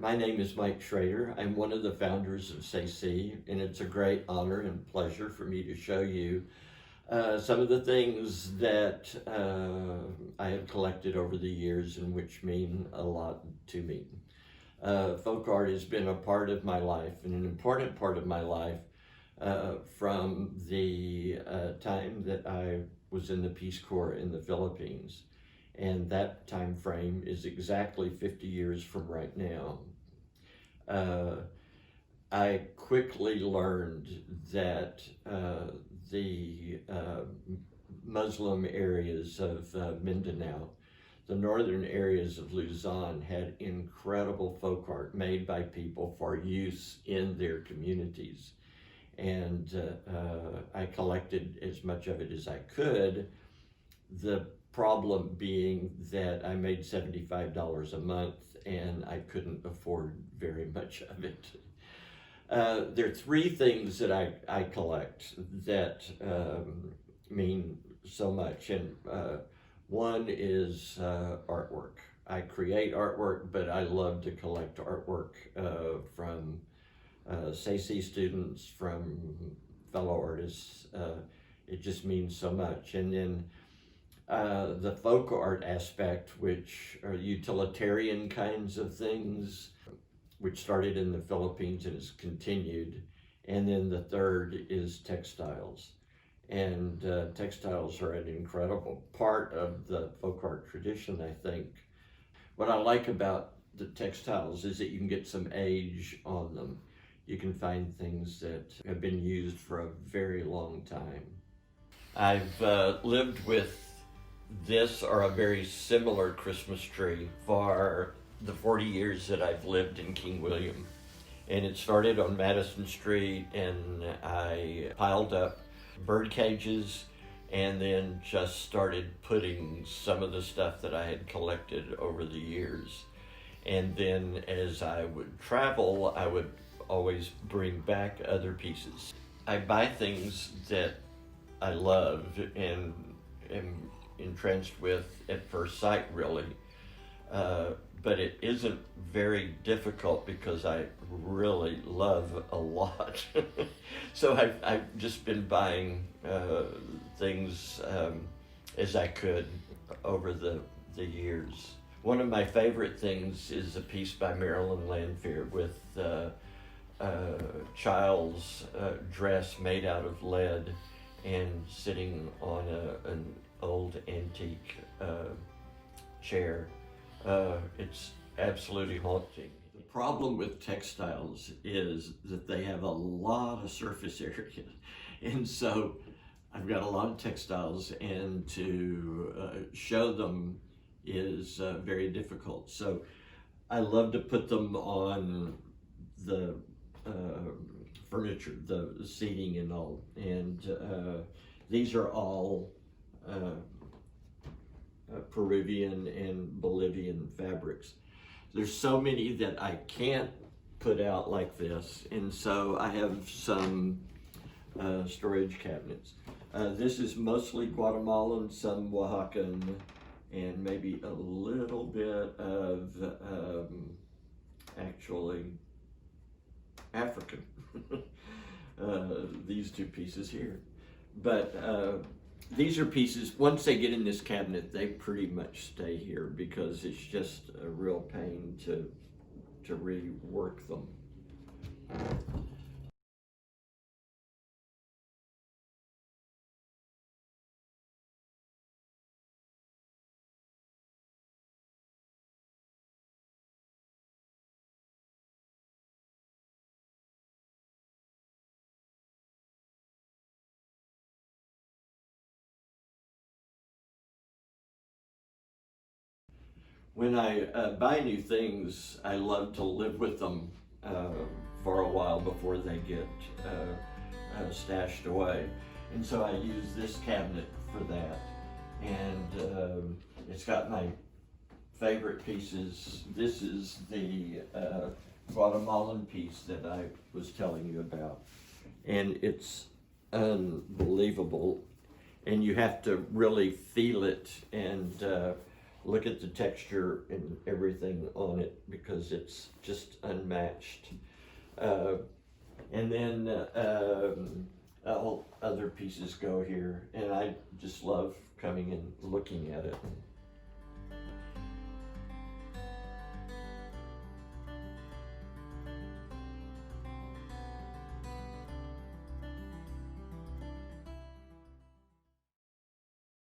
My name is Mike Schroeder. I'm one of the founders of CC, and it's a great honor and pleasure for me to show you some of the things that I have collected over the years and which mean a lot to me. Folk art has been a part of my life and an important part of my life from the time that I was in the Peace Corps in the Philippines. And that time frame is exactly 50 years from right now. I quickly learned that the Muslim areas of Mindanao, the northern areas of Luzon, had incredible folk art made by people for use in their communities. And I collected as much of it as I could. The problem being that I made $75 a month and I couldn't afford very much of it. There are three things that I collect that mean so much, and one is artwork. I create artwork, but I love to collect artwork from CC students, from fellow artists. It just means so much. And then the folk art aspect, which are utilitarian kinds of things, which started in the Philippines and has continued. And then the third is textiles. And textiles are an incredible part of the folk art tradition, I think. What I like about the textiles is that you can get some age on them. You can find things that have been used for a very long time. I've lived with this or a very similar Christmas tree for the 40 years that I've lived in King William. And it started on Madison Street, and I piled up bird cages and then just started putting some of the stuff that I had collected over the years. And then as I would travel, I would always bring back other pieces. I buy things that I love and am entranced with at first sight, really. But it isn't very difficult because I really love a lot. So I've just been buying things as I could over the years. One of my favorite things is a piece by Marilyn Lanfear with a child's dress made out of lead and sitting on an old antique chair. It's absolutely haunting. The problem with textiles is that they have a lot of surface area. And so I've got a lot of textiles, and to show them is very difficult. So I love to put them on the furniture, the seating and all. And these are all Peruvian and Bolivian fabrics. There's so many that I can't put out like this, and so I have some storage cabinets. This is mostly Guatemalan, some Oaxacan, and maybe a little bit of actually African. These two pieces here. But these are pieces, once they get in this cabinet, they pretty much stay here because it's just a real pain to rework them. When I buy new things, I love to live with them for a while before they get stashed away. And so I use this cabinet for that. And it's got my favorite pieces. This is the Guatemalan piece that I was telling you about. And it's unbelievable. And you have to really feel it and look at the texture and everything on it because it's just unmatched. And then all other pieces go here, and I just love coming and looking at it.